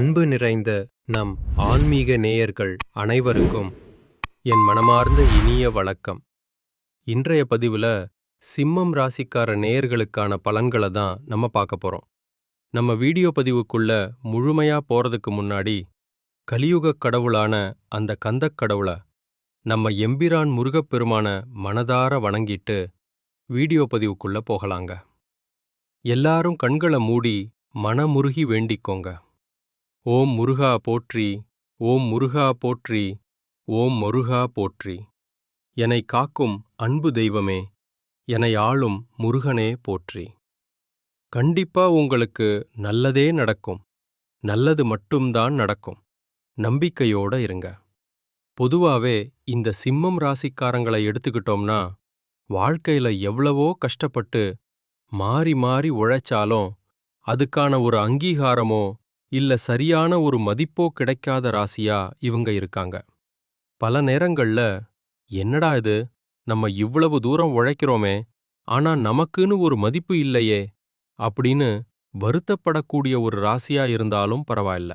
அன்பு நிறைந்த நம் ஆன்மீக நேயர்கள் அனைவருக்கும் என் மனமார்ந்த இனிய வணக்கம். இன்றைய பதிவில் சிம்மம் ராசிக்கார நேயர்களுக்கான பலன்களை தான் நம்ம பார்க்க போகிறோம். நம்ம வீடியோ பதிவுக்குள்ள முழுமையாக போகிறதுக்கு முன்னாடி கலியுக கடவுளான அந்த கந்தக் கடவுளை நம்ம எம்பிரான் முருகப்பெருமான மனதார வணங்கிட்டு வீடியோ பதிவுக்குள்ள போகலாங்க. எல்லாரும் கண்களை மூடி மனமுருகி வேண்டிக்கோங்க. ஓம் முருகா போற்றி, ஓம் முருகா போற்றி, ஓம் முருகா போற்றி. என்னை காக்கும் அன்பு தெய்வமே, என்னை ஆளும் முருகனே போற்றி. கண்டிப்பா உங்களுக்கு நல்லதே நடக்கும். நல்லது மட்டும்தான் நடக்கும். நம்பிக்கையோட இருங்க. பொதுவாவே இந்த சிம்மம் ராசிக்காரங்களை எடுத்துக்கிட்டோம்னா, வாழ்க்கையில எவ்வளவோ கஷ்டப்பட்டு மாறி மாறி உழைச்சாலும் அதுக்கான ஒரு அங்கீகாரமோ இல்ல சரியான ஒரு மதிப்போ கிடைக்காத ராசியா இவங்க இருக்காங்க. பல நேரங்கள்ல என்னடா இது, நம்ம இவ்வளவு தூரம் உழைக்கிறோமே, ஆனா நமக்குன்னு ஒரு மதிப்பு இல்லையே அப்படின்னு வருத்தப்படக்கூடிய ஒரு ராசியா இருந்தாலும் பரவாயில்ல.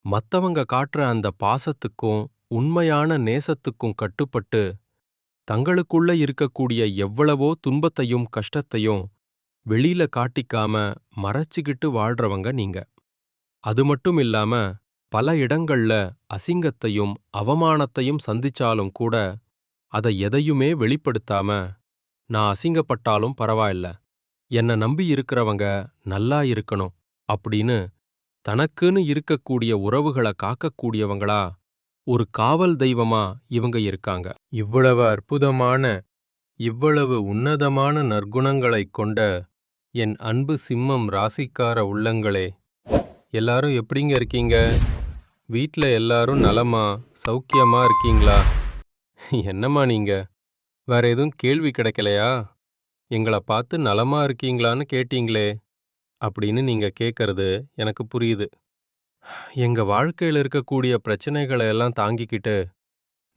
மத்தவங்க காட்டுற அந்த பாசத்துக்கும் உண்மையான நேசத்துக்கும் கட்டுப்பட்டு தங்களுக்குள்ள இருக்கக்கூடிய எவ்வளவோ துன்பத்தையும் கஷ்டத்தையும் வெளியில காட்டிக்காம மறைச்சுக்கிட்டு வாழ்றவங்க நீங்க. அது மட்டும் இல்லாம பல இடங்கள்ல அசிங்கத்தையும் அவமானத்தையும் சந்திச்சாலும் கூட அதை எதையுமே வெளிப்படுத்தாம, நான் அசிங்கப்பட்டாலும் பரவாயில்ல, என்னை நம்பி இருக்கிறவங்க நல்லா இருக்கணும் அப்படின்னு தனக்குன்னு இருக்கக்கூடிய உறவுகளை காக்கக்கூடியவங்களா ஒரு காவல் தெய்வமா இவங்க இருக்காங்க. இவ்வளவு அற்புதமான, இவ்வளவு உன்னதமான நற்குணங்களைக் கொண்ட என் அன்பு சிம்மம் ராசிக்கார உள்ளங்களே, எல்லாரும் எப்படிங்க இருக்கீங்க? வீட்டில் எல்லாரும் நலமா சௌக்கியமா இருக்கீங்களா? என்னம்மா நீங்க வேற எதுவும் கேள்வி கிடைக்கலையா? எங்களை பார்த்து நலமா இருக்கீங்களான்னு கேட்டீங்களே அப்படின்னு நீங்க கேட்கறது எனக்கு புரியுது. எங்க வாழ்க்கையில் இருக்கக்கூடிய பிரச்சனைகளை எல்லாம் தாங்கிக்கிட்டு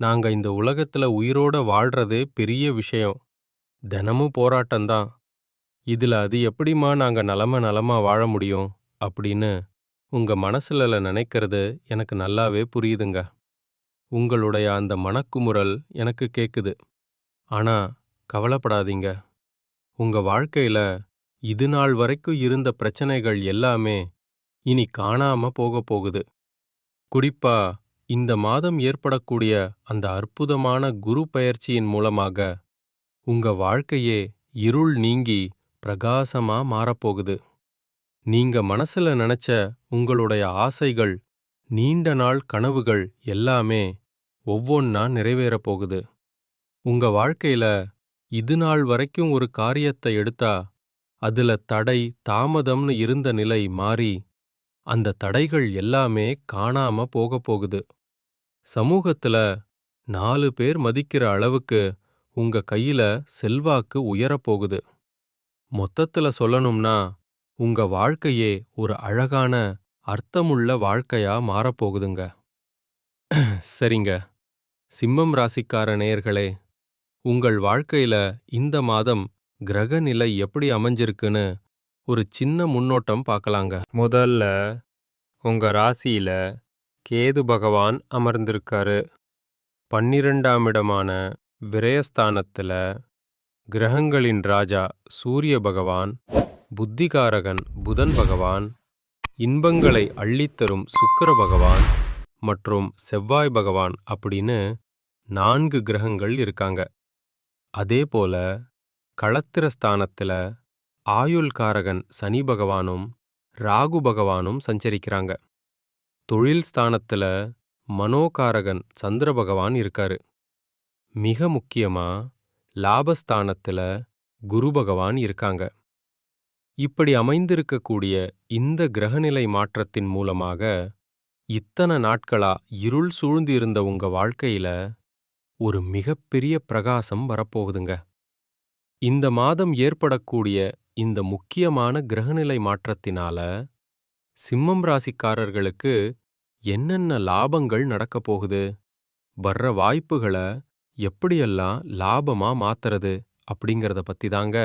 நாங்க இந்த உலகத்துல உயிரோட வாழ்றதே பெரிய விஷயம். தினமும் போராட்டம்தான். இதுல அது எப்படிம்மா நாங்க நலமா வாழ முடியும் அப்படின்னு உங்க மனசுல நினைக்கிறது எனக்கு நல்லாவே புரியுதுங்க. உங்களுடைய அந்த மனக்குமுறல் எனக்கு கேக்குது. ஆனா கவலைப்படாதீங்க. உங்க வாழ்க்கையில இது நாள் வரைக்கும் இருந்த பிரச்சனைகள் எல்லாமே இனி காணாம போக போகுது. குறிப்பா இந்த மாதம் ஏற்படக்கூடிய அந்த அற்புதமான குரு பெயர்ச்சியின் மூலமாக உங்க வாழ்க்கையே இருள் நீங்கி பிரகாசமா மாறப்போகுது. நீங்க மனசுல நினைச்ச உங்களுடைய ஆசைகள், நீண்ட நாள் கனவுகள் எல்லாமே ஒவ்வொன்னா நிறைவேறப் போகுது. உங்க வாழ்க்கையில இது நாள் வரைக்கும் ஒரு காரியத்தை எடுத்தா அதுல தடை, தாமதம்னு இருந்த நிலை மாறி அந்த தடைகள் எல்லாமே காணாம போகப் போகுது. சமூகத்துல 4 பேர் மதிக்கிற அளவுக்கு உங்க கையில செல்வாக்கு உயரப்போகுது. மொத்தத்துல சொல்லணும்னா உங்க வாழ்க்கையே ஒரு அழகான, அர்த்தமுள்ள வாழ்க்கையா மாறப்போகுதுங்க. சரிங்க, சிம்மம் ராசிக்கார நேயர்களே, உங்கள் வாழ்க்கையில இந்த மாதம் கிரக நிலை எப்படி அமைஞ்சிருக்குன்னு ஒரு சின்ன முன்னோட்டம் பார்க்கலாங்க. முதல்ல உங்க ராசியில கேது பகவான் அமர்ந்திருக்காரு. 12ஆம் இடமான விரயஸ்தானத்துல கிரகங்களின் ராஜா சூரிய பகவான், புத்திகாரகன் புதன் பகவான், இன்பங்களை அள்ளித்தரும் சுக்கிர பகவான் மற்றும் செவ்வாய் பகவான் அப்படின்னு 4 கிரகங்கள் இருக்காங்க. அதேபோல களத்திரஸ்தானத்துல ஆயுள்காரகன் சனி பகவானும் ராகு பகவானும் சஞ்சரிக்கிறாங்க. தொழில் ஸ்தானத்துல மனோகாரகன் சந்திர பகவான் இருக்காரு. மிக முக்கியமா லாபஸ்தானத்துல குரு பகவான் இருக்காங்க. இப்படி அமைந்திருக்கக்கூடிய இந்த கிரகநிலை மாற்றத்தின் மூலமாக இத்தனை நாட்களா இருள் சூழ்ந்து இருந்த உங்க வாழ்க்கையில ஒரு மிகப்பெரிய பிரகாசம் வரப்போகுதுங்க. இந்த மாதம் ஏற்படக்கூடிய இந்த முக்கியமான கிரகநிலை மாற்றத்தினால சிம்மம் ராசிக்காரர்களுக்கு என்னென்ன லாபங்கள் நடக்கப் போகுது, வர்ற வாய்ப்புகளை எப்படியெல்லாம் லாபமா மாத்துறது அப்படிங்கிறத பத்தி தாங்க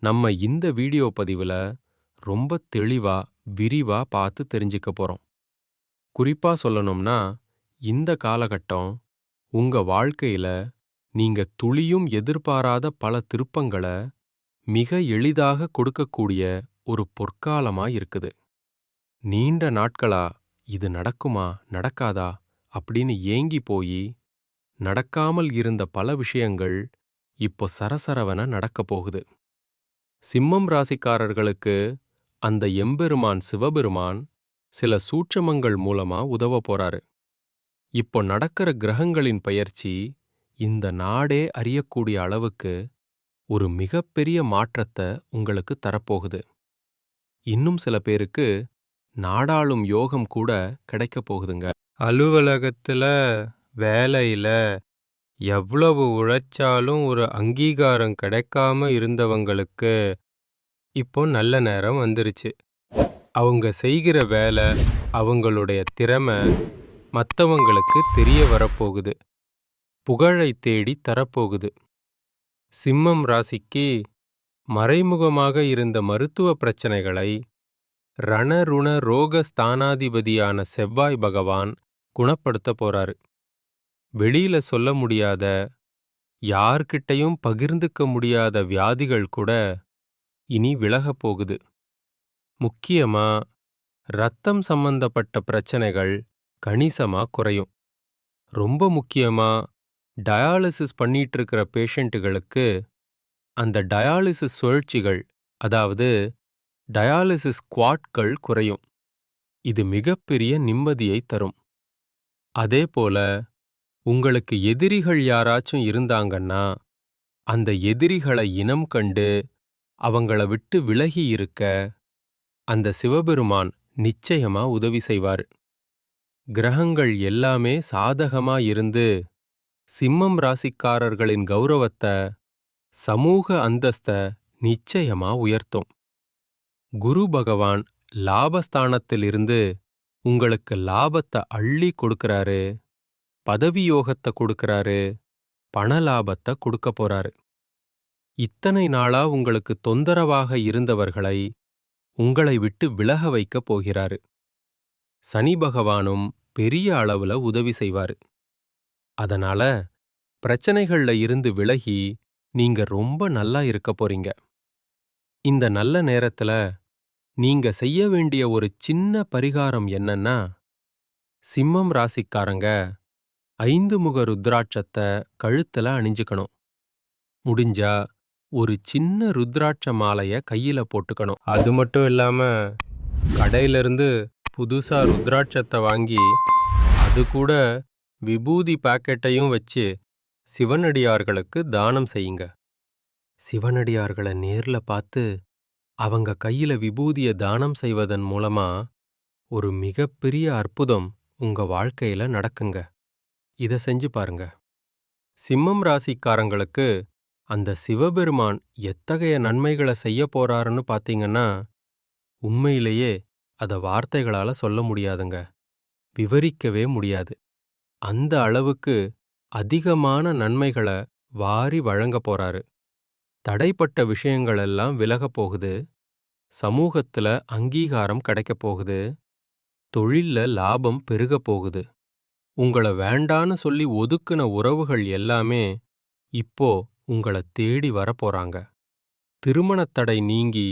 நம்ம இந்த வீடியோ பதிவுல ரொம்ப தெளிவா, விரிவா பார்த்து தெரிஞ்சுக்க போறோம். குறிப்பா சொல்லணும்னா, இந்த காலகட்டம் உங்க வாழ்க்கையில நீங்க துளியும் எதிர்பாராத பல திருப்பங்கள மிக எளிதாக கொடுக்கக்கூடிய ஒரு பொற்காலமா இருக்குது. நீண்ட நாட்களா இது நடக்குமா, நடக்காதா அப்படின்னு ஏங்கி போயி, நடக்காமல் இருந்த பல விஷயங்கள் இப்போ சரசரவென நடக்கப் போகுது. சிம்மம் ராசிக்காரர்களுக்கு அந்த எம்பெருமான் சிவபெருமான் சில சூட்சமங்கள் மூலமா உதவப் போறாரு. இப்போ நடக்கிற கிரகங்களின் பெயர்ச்சி இந்த நாடே அறியக்கூடிய அளவுக்கு ஒரு மிகப்பெரிய மாற்றத்த உங்களுக்கு தரப்போகுது. இன்னும் சில பேருக்கு நாடாளும் யோகம் கூட கிடைக்கப் போகுதுங்க. அலுவலகத்துல, வேலையில எவ்வளவு உழைச்சாலும் ஒரு அங்கீகாரம் கிடைக்காம இருந்தவங்களுக்கு இப்போ நல்ல நேரம் வந்துருச்சு. அவங்க செய்கிற வேலை, அவங்களுடைய திறமை மத்தவங்களுக்கு தெரிய வரப்போகுது. புகழை தேடி தரப்போகுது. சிம்மம் ராசிக்கு மறைமுகமாக இருந்த மருத்துவ பிரச்சனைகளை ரணருண ரோக ஸ்தானாதிபதியான செவ்வாய் பகவான் குணப்படுத்த போறாரு. வெளியில சொல்ல முடியாத, யார்கிட்டயும் பகிர்ந்துக்க முடியாத வியாதிகள் கூட இனி விலகப் போகுது. முக்கியமா ரத்தம் சம்பந்தப்பட்ட பிரச்சனைகள் கணிசமா குறையும். ரொம்ப முக்கியமா டயாலிசிஸ் பண்ணிட்டு இருக்கிற பேஷண்ட்டுகளுக்கு அந்த டயாலிசிஸ் சுழற்சிகள், அதாவது டயாலிசிஸ் குவாட்கள் குறையும். இது மிகப்பெரிய நிம்மதியை தரும். அதேபோல உங்களுக்கு எதிரிகள் யாராச்சும் இருந்தாங்கன்னா, அந்த எதிரிகளை இனம் கண்டு அவங்கள விட்டு விலகி இருக்க அந்த சிவபெருமான் நிச்சயமா உதவி செய்வாரு. கிரகங்கள் எல்லாமே சாதகமா இருந்து சிம்மம் ராசிக்காரர்களின் கௌரவத்த, சமூக அந்தஸ்த நிச்சயமா உயர்த்தும். குரு பகவான் லாபஸ்தானத்திலிருந்து உங்களுக்கு லாபத்தை அள்ளி கொடுக்கறாரு, பதவி யோகத்தை கொடுக்கறாரு, பண லாபத்தை கொடுக்க போறாரு. இத்தனை நாளா உங்களுக்கு தொந்தரவாக இருந்தவர்களை உங்களை விட்டு விலக வைக்கப் போகிறாரு. சனி பகவானும் பெரிய அளவுல உதவி செய்வாரு. அதனால பிரச்சனைகள்ல இருந்து விலகி நீங்க ரொம்ப நல்லா இருக்க போறீங்க. இந்த நல்ல நேரத்துல நீங்க செய்ய வேண்டிய ஒரு சின்ன பரிகாரம் என்னன்னா, சிம்மம் ராசிக்காரங்க 5 முக ருத்ராட்சத்தை கழுத்துல அணிஞ்சுக்கணும். முடிஞ்சா ஒரு சின்ன ருத்ராட்ச மாலைய கையில போட்டுக்கணும். அது மட்டும் இல்லாம கடையிலிருந்து புதுசா ருத்ராட்சத்தை வாங்கி அது கூட விபூதி பாக்கெட்டையும் வச்சு சிவனடியார்களுக்கு தானம் செய்யுங்க. சிவனடியார்களை நேர்ல பார்த்து அவங்க கையில விபூதிய தானம் செய்வதன் மூலமா ஒரு மிகப்பெரிய அற்புதம் உங்க வாழ்க்கையில நடக்குங்க. இத செஞ்சு பாருங்க. சிம்மம் ராசிக்காரங்களுக்கு அந்த சிவபெருமான் எத்தகைய நன்மைகளை செய்ய போறாருன்னு பாத்தீங்கன்னா, உண்மையிலேயே அத வார்த்தைகளால சொல்ல முடியாதுங்க. விவரிக்கவே முடியாது. அந்த அளவுக்கு அதிகமான நன்மைகளை வாரி வழங்க போறாரு. தடைப்பட்ட விஷயங்களெல்லாம் விலகப் போகுது. சமூகத்துல அங்கீகாரம் கிடைக்கப் போகுது. தொழில்ல லாபம் பெருகப் போகுது. உங்கள வேண்டான்னு சொல்லி ஒதுக்குன உறவுகள் எல்லாமே இப்போ உங்கள தேடி வரப்போறாங்க. திருமணத் தடை நீங்கி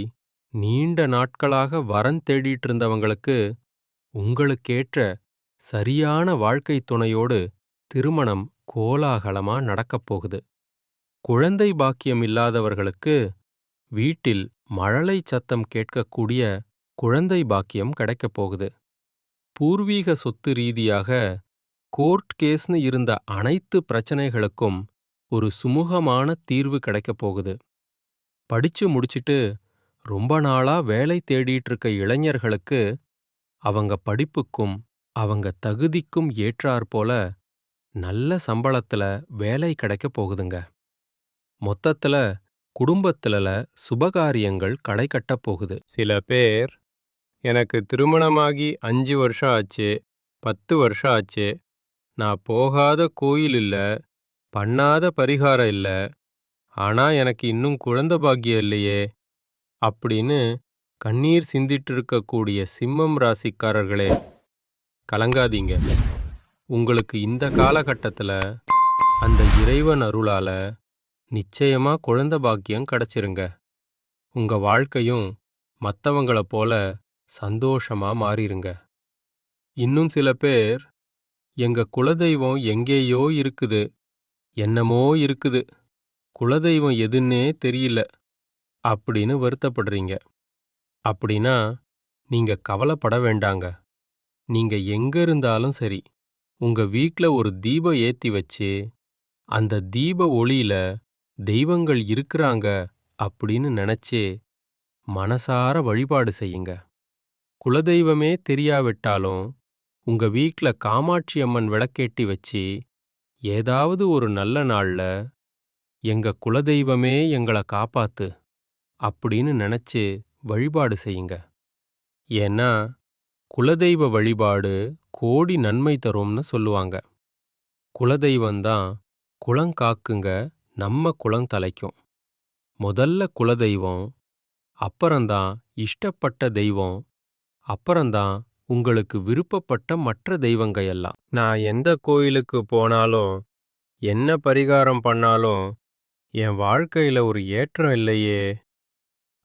நீண்ட நாட்களாக வரன் தேடிட்டு இருந்தவங்களுக்கு உங்களுக்கேற்ற சரியான வாழ்க்கை துணையோடு திருமணம் கோலாகலமா நடக்கப் போகுது. குழந்தை பாக்கியம் இல்லாதவர்களுக்கு வீட்டில் மழலை சத்தம் கேட்கக்கூடிய குழந்தை பாக்கியம் கிடைக்கப் போகுது. பூர்வீக சொத்து ரீதியாக கோர்ட் கேஸ்னு இருந்த அனைத்து பிரச்சனைகளுக்கும் ஒரு சுமூகமான தீர்வு கிடைக்கப் போகுது. படிச்சு முடிச்சிட்டு ரொம்ப நாளா வேலை தேடிட்டு இருக்க இளைஞர்களுக்கு அவங்க படிப்புக்கும் அவங்க தகுதிக்கும் ஏற்றாற்போல நல்ல சம்பளத்துல வேலை கிடைக்கப் போகுதுங்க. மொத்தத்துல குடும்பத்துல சுபகாரியங்கள் களை கட்டப் போகுது. சில பேர் எனக்கு திருமணமாகி 5 வருஷம் ஆச்சு, 10 வருஷம் ஆச்சு, நான் போகாத கோயில் இல்ல, பண்ணாத பரிகாரம் இல்ல, ஆனா எனக்கு இன்னும் குழந்தை பாக்கியம் இல்லையே அப்படின்னு கண்ணீர் சிந்திட்டு இருக்கக்கூடிய சிம்மம் ராசிக்காரர்களே, கலங்காதீங்க. உங்களுக்கு இந்த காலகட்டத்துல அந்த இறைவன் அருளால நிச்சயமா குழந்தை பாக்கியம் கிடைச்சிருங்க. உங்க வாழ்க்கையும் மத்தவங்கள போல சந்தோஷமா மாறிருங்க. இன்னும் சில பேர், எங்க குலதெய்வம் எங்கேயோ இருக்குது, என்னமோ இருக்குது, குலதெய்வம் எதுன்னே தெரியல அப்படின்னு வருத்தப்படுறீங்க. அப்படின்னா நீங்க கவலைப்பட வேண்டாங்க. நீங்க எங்க இருந்தாலும் சரி, உங்க வீட்ல ஒரு தீபம் ஏத்தி வச்சு, அந்த தீப ஒளியில தெய்வங்கள் இருக்கிறாங்க அப்படின்னு நினைச்சே மனசார வழிபாடு செய்யுங்க. குலதெய்வமே தெரியாவிட்டாலும் உங்க வீட்ல காமாட்சி அம்மன் விளக்கேத்தி வச்சு, ஏதாவது ஒரு நல்ல நாள்ல எங்க குலதெய்வமே எங்கள காப்பாத்து அப்படின்னு நினைச்சு வழிபாடு செய்யுங்க. ஏன்னா குலதெய்வ வழிபாடு கோடி நன்மை தரும்னு சொல்லுவாங்க. குலதெய்வம்தான் குலம் காக்குங்க, நம்ம குலம் தலைக்கும். முதல்ல குலதெய்வம், அப்புறம்தான் இஷ்டப்பட்ட தெய்வம், அப்புறம்தான் உங்களுக்கு விருப்பப்பட்ட மற்ற தெய்வங்க எல்லாம். நான் எந்த கோயிலுக்கு போனாலும், என்ன பரிகாரம் பண்ணாலும், என் வாழ்க்கையில ஒரு ஏற்றம் இல்லையே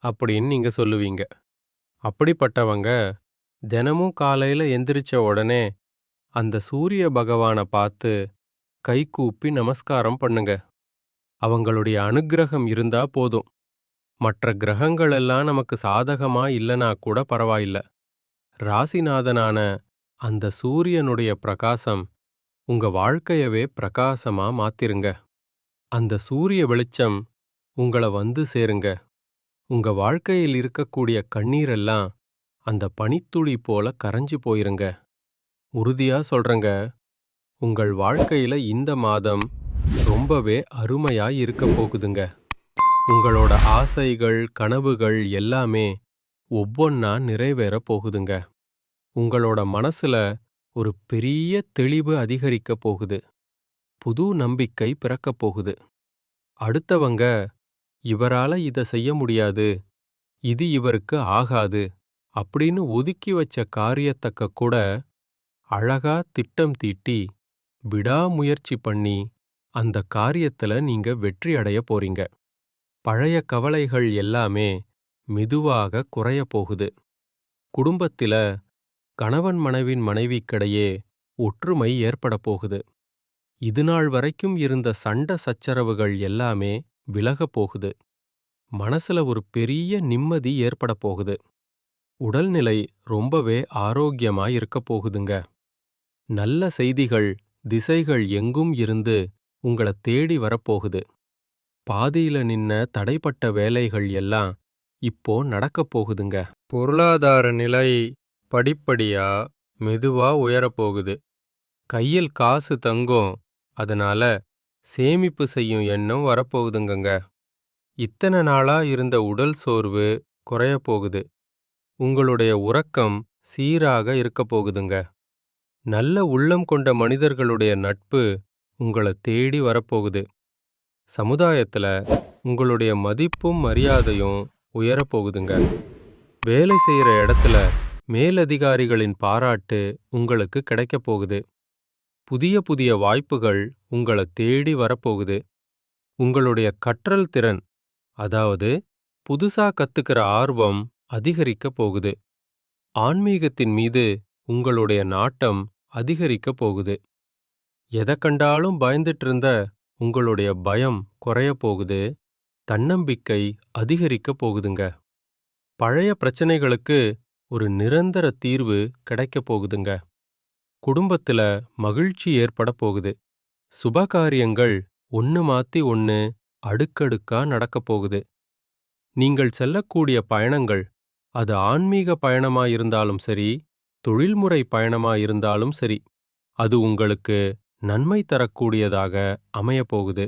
அப்படின்னு நீங்க சொல்லுவீங்க. அப்படிப்பட்டவங்க தினமும் காலையில எந்திரிச்ச உடனே அந்த சூரிய பகவான பார்த்து கைகூப்பி நமஸ்காரம் பண்ணுங்க. அவங்களுடைய அனுக்கிரகம் இருந்தா போதும். மற்ற கிரகங்கள் எல்லாம் நமக்கு சாதகமா இல்லனா கூட பரவாயில்ல. ராசிநாதனான அந்த சூரியனுடைய பிரகாசம் உங்க வாழ்க்கையவே பிரகாசமா மாத்திருங்க. அந்த சூரிய வெளிச்சம் உங்கள வந்து சேருங்க. உங்க வாழ்க்கையில் இருக்கக்கூடிய கண்ணீரெல்லாம் அந்த பனித்துளி போல கரைஞ்சு போயிருங்க. உறுதியா சொல்றேங்க, உங்கள் வாழ்க்கையில இந்த மாதம் ரொம்பவே அருமையா இருக்க போகுதுங்க. உங்களோட ஆசைகள், கனவுகள் எல்லாமே ஒவ்வொன்னா நிறைவேற போகுதுங்க. உங்களோட மனசுல ஒரு பெரிய தெளிவு அதிகரிக்க போகுது. புது நம்பிக்கை பிறக்கப் போகுது. அடுத்தவங்க இவரால இத செய்ய முடியாது, இது இவருக்கு ஆகாது அப்படின்னு ஒதுக்கி வச்ச காரியத்தக்க கூட அழகா திட்டம் தீட்டி, விடாமுயற்சி பண்ணி அந்த காரியத்துல நீங்க வெற்றி அடைய போறீங்க. பழைய கவலைகள் எல்லாமே மெதுவாக குறைய போகுது. குடும்பத்தில கணவன் மனைவிக்கிடையே ஒற்றுமை ஏற்பட போகுது. இதுநாள் வரைக்கும் இருந்த சண்டை சச்சரவுகள் எல்லாமே விலகப் போகுது. மனசுல ஒரு பெரிய நிம்மதி ஏற்பட போகுது. உடல்நிலை ரொம்பவே ஆரோக்கியமா இருக்கப் போகுதுங்க. நல்ல செய்திகள் திசைகள் எங்கும் இருந்து உங்கள தேடி வரப்போகுது. பாதியில நின்ன தடைப்பட்ட வேலைகள் எல்லாம் இப்போ நடக்கப் போகுதுங்க. பொருளாதார நிலை படிப்படியா மெதுவா உயரப்போகுது. கையில் காசு தங்கும், அதனால சேமிப்பு செய்யும் எண்ணம் வரப்போகுதுங்கங்க. இத்தனை நாளா இருந்த உடல் சோர்வு குறையப் போகுது. உங்களுடைய உறக்கம் சீராக இருக்கப் போகுதுங்க. நல்ல உள்ளம் கொண்ட மனிதர்களுடைய நட்பு உங்கள தேடி வரப்போகுது. சமுதாயத்துல உங்களுடைய மதிப்பும் மரியாதையும் உயரப்போகுதுங்க. வேலை செய்யற இடத்துல மேலதிகாரிகளின் பாராட்டு உங்களுக்கு கிடைக்கப் போகுது. புதிய புதிய வாய்ப்புகள் உங்கள தேடி வரப்போகுது. உங்களுடைய கற்றல் திறன், அதாவது புதுசா கத்துக்கிற ஆர்வம் அதிகரிக்கப் போகுது. ஆன்மீகத்தின் மீது உங்களுடைய நாட்டம் அதிகரிக்கப் போகுது. எதை கண்டாலும் பயந்துட்டு இருந்த உங்களுடைய பயம் குறையப் போகுது. தன்னம்பிக்கை அதிகரிக்கப் போகுதுங்க. பழைய பிரச்சனைகளுக்கு ஒரு நிரந்தர தீர்வு கிடைக்கப் போகுதுங்க. குடும்பத்துல மகிழ்ச்சி ஏற்பட போகுது. சுபகாரியங்கள் ஒன்னு மாத்தி ஒன்னு அடுக்கடுக்கா நடக்கப் போகுது. நீங்கள் செல்லக்கூடிய பயணங்கள், அது ஆன்மீக பயணமாயிருந்தாலும் சரி, தொழில்முறை பயணமாயிருந்தாலும் சரி, அது உங்களுக்கு நன்மை தரக்கூடியதாக அமையப் போகுது.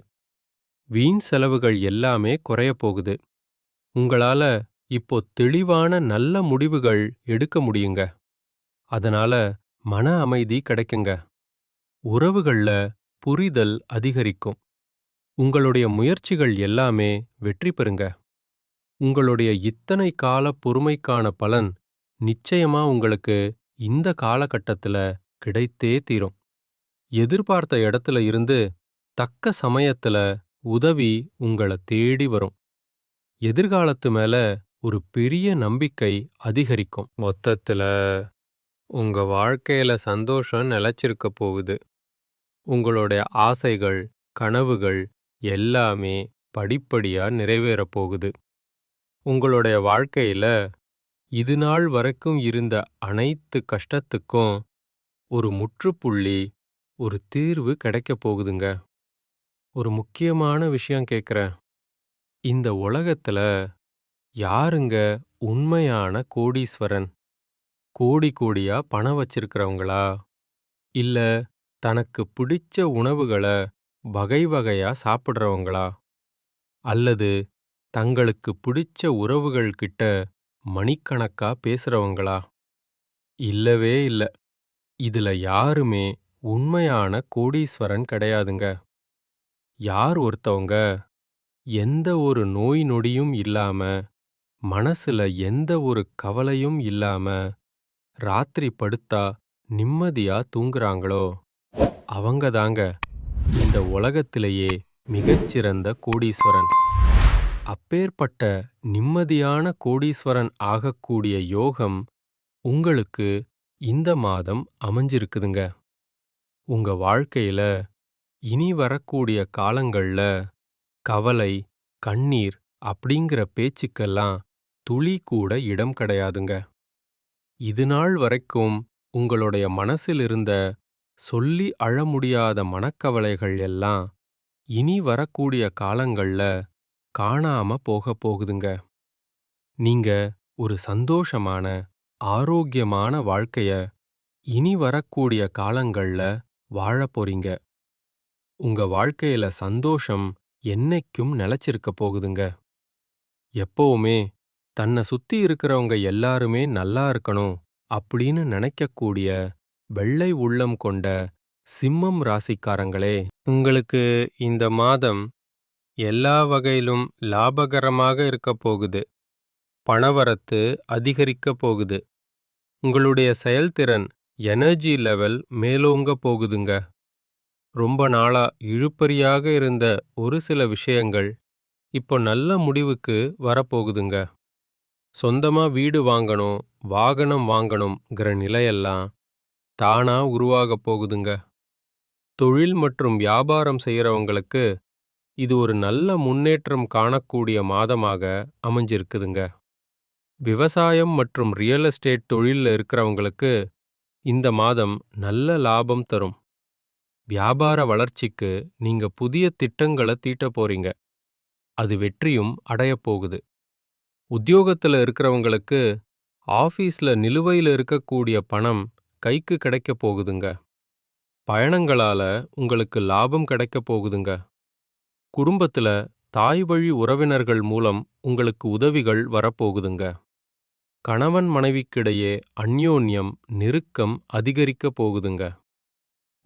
வீண் செலவுகள் எல்லாமே குறையப் போகுது. உங்களால இப்போ தெளிவான நல்ல முடிவுகள் எடுக்க முடியுங்க. அதனால மன அமைதி கிடைக்குங்க. உறவுகள்ல புரிதல் அதிகரிக்கும். உங்களுடைய முயற்சிகள் எல்லாமே வெற்றி பெறுங்க. உங்களுடைய இத்தனை கால பொறுமைக்கான பலன் நிச்சயமா உங்களுக்கு இந்த காலகட்டத்துல கிடைத்தே தீரும். எதிர்பார்த்த இடத்துல இருந்து தக்க சமயத்துல உதவி உங்கள தேடி வரும். எதிர்காலத்து மேல ஒரு பெரிய நம்பிக்கை அதிகரிக்கும். மொத்தத்துல உங்க வாழ்க்கையில சந்தோஷம் நிலைச்சிருக்க போகுது. உங்களுடைய ஆசைகள், கனவுகள் எல்லாமே படிப்படியா நிறைவேறப் போகுது. உங்களுடைய வாழ்க்கையில இதுநாள் வரைக்கும் இருந்த அனைத்து கஷ்டத்துக்கும் ஒரு முற்றுப்புள்ளி, ஒரு தீர்வு கிடைக்கப் போகுதுங்க. ஒரு முக்கியமான விஷயம் கேட்கிறேன். இந்த உலகத்துல யாருங்க உண்மையான கோடீஸ்வரன்? கோடி கோடியா பணம் வச்சிருக்கிறவங்களா? இல்ல தனக்கு பிடிச்ச உணவுகள வகை வகையா சாப்பிடுறவங்களா? அல்லது தங்களுக்கு பிடிச்ச உறவுகள் கிட்ட மணிக்கணக்கா பேசுறவங்களா? இல்லவே இல்ல. இதுல யாருமே உண்மையான கோடீஸ்வரன் கிடையாதுங்க. யார் ஒருத்தவங்க எந்த ஒரு நோய் நொடியும் இல்லாம, மனசுல எந்த ஒரு கவலையும் இல்லாம, ராத்திரி படுத்தா நிம்மதியா தூங்குறாங்களோ, அவங்க தாங்க இந்த உலகத்திலேயே மிகச்சிறந்த கோடீஸ்வரன். அப்பேற்பட்ட நிம்மதியான கோடீஸ்வரன் ஆகக்கூடிய யோகம் உங்களுக்கு இந்த மாதம் அமைஞ்சிருக்குதுங்க. உங்க வாழ்க்கையில இனி வரக்கூடிய காலங்கள்ல கவலை, கண்ணீர் அப்படிங்கிற பேச்சுக்கெல்லாம் துளி கூட இடம் கிடையாதுங்க. இதுநாள் வரைக்கும் உங்களுடைய மனசில் இருந்த சொல்லி அழ முடியாத மனக்கவலைகள் எல்லாம் இனி வரக்கூடிய காலங்கள்ல காணாம போகப் போகுதுங்க. நீங்க ஒரு சந்தோஷமான, ஆரோக்கியமான வாழ்க்கைய இனி வரக்கூடிய காலங்கள்ல வாழப் போறீங்க. உங்க வாழ்க்கையில சந்தோஷம் என்னைக்கும் நிலைச்சிருக்க போகுதுங்க. எப்பவுமே தன்னை சுத்தி இருக்கிறவங்க எல்லாருமே நல்லா இருக்கணும் அப்படின்னு நினைக்கக்கூடிய வெள்ளை உள்ளம் கொண்ட சிம்மம் ராசிக்காரங்களே, உங்களுக்கு இந்த மாதம் எல்லா வகையிலும் லாபகரமாக இருக்க போகுது. பணவரத்து அதிகரிக்க போகுது. உங்களுடைய செயல்திறன், எனர்ஜி லெவல் மேலோங்க போகுதுங்க. ரொம்ப நாளா இழுபறியாக இருந்த ஒரு சில விஷயங்கள் இப்போ நல்ல முடிவுக்கு வரப்போகுதுங்க. சொந்தமா வீடு வாங்கணும், வாகனம் வாங்கணும்ங்கிற நிலையெல்லாம் தானா உருவாகப் போகுதுங்க. தொழில் மற்றும் வியாபாரம் செய்யறவங்களுக்கு இது ஒரு நல்ல முன்னேற்றம் காணக்கூடிய மாதமாக அமைஞ்சிருக்குதுங்க. விவசாயம் மற்றும் ரியல் எஸ்டேட் தொழில்ல இருக்கிறவங்களுக்கு இந்த மாதம் நல்ல லாபம் தரும். வியாபார வளர்ச்சிக்கு நீங்க புதிய திட்டங்களை தீட்டப் போறீங்க. அது வெற்றியும் அடையப் போகுது. உத்தியோகத்துல இருக்கிறவங்களுக்கு ஆபீஸ்ல நிலுவையில இருக்கக்கூடிய பணம் கைக்கு கிடைக்கப் போகுதுங்க. பயணங்களால உங்களுக்கு லாபம் கிடைக்கப் போகுதுங்க. குடும்பத்துல தாய் வழி உறவினர்கள் மூலம் உங்களுக்கு உதவிகள் வரப்போகுதுங்க. கணவன் மனைவிக்கிடையே அந்யோன்யம், நெருக்கம் அதிகரிக்கப் போகுதுங்க.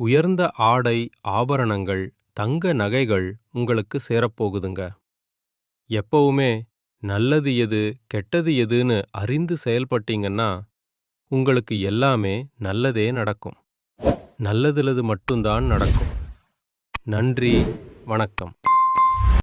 உயர்ந்த ஆடை, ஆபரணங்கள், தங்க நகைகள் உங்களுக்கு சேரப்போகுதுங்க. எப்பவுமே நல்லது எது, கெட்டது எதுன்னு அறிந்து செயல்பட்டீங்கன்னா உங்களுக்கு எல்லாமே நல்லதே நடக்கும். நல்லதுலது மட்டும்தான் நடக்கும். நன்றி, வணக்கம்.